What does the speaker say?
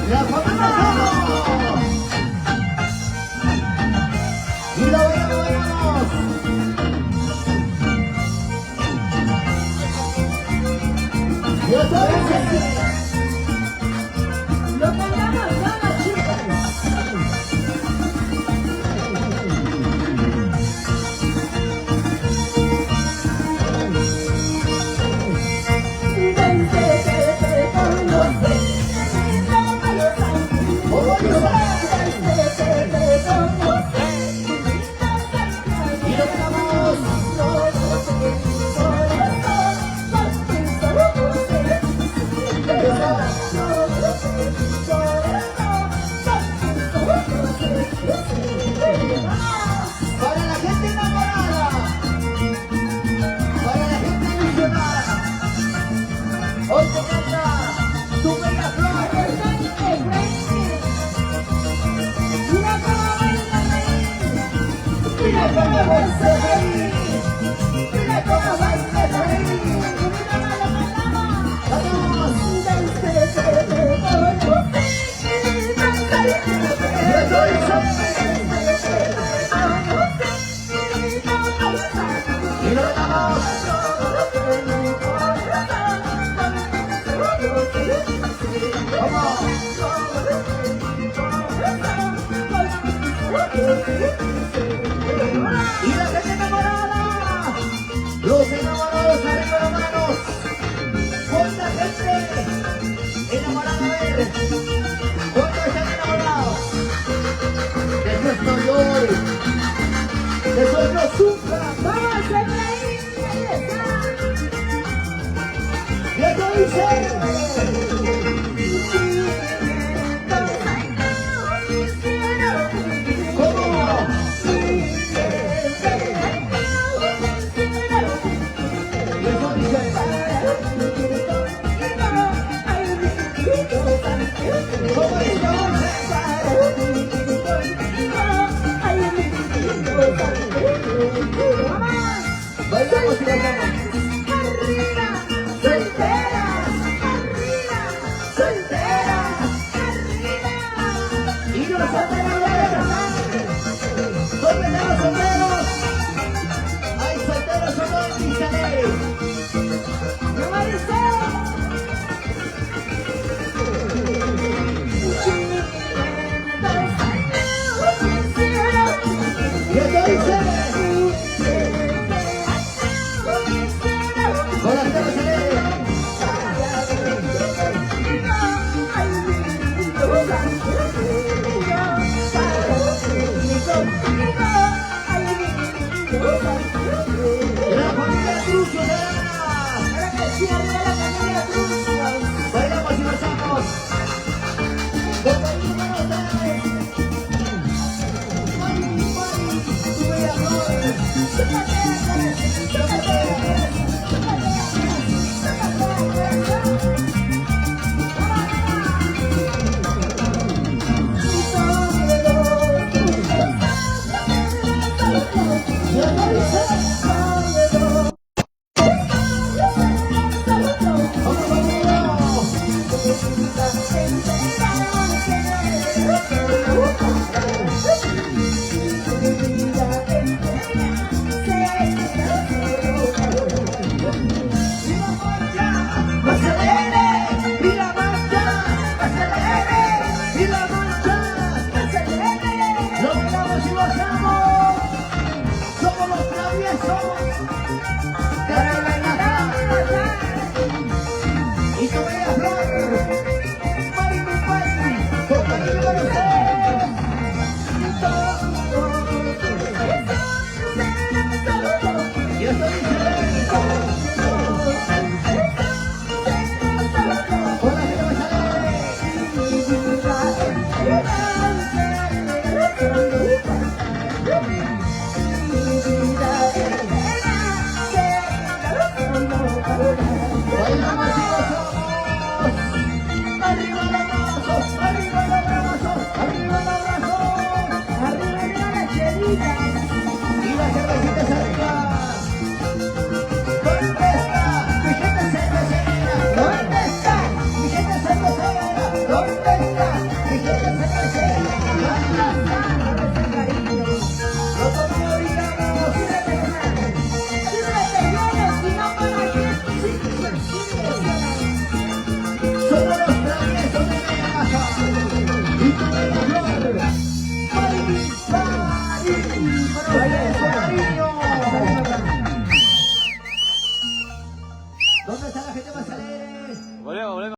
La familia Somos. Y lo bailamos. Y otra vez. Lo bailamos, vamos, chicas. Y lo bailamos. Para la gente enamorada. Para la gente ilusionada. Hoy te canta tu bella flor. Mira cómo baila ahí. Mira cómo baila ahí. ¡Vamos! ¡Yo soy y lo damos. ¡Vamos! Y la gente enamorada. Los enamorados arriba las manos. ¿Cuánta gente enamorada? A ver. ¿Cuántos están enamorados? Que Dios no llore. Que Dios no sufra. Vamos, Efraín. Y esto dice. ¿Cómo? Y esto dice. ¿Cómo dice? Bailamos y bailamos. Arriba, solteras, arriba. para ustedes.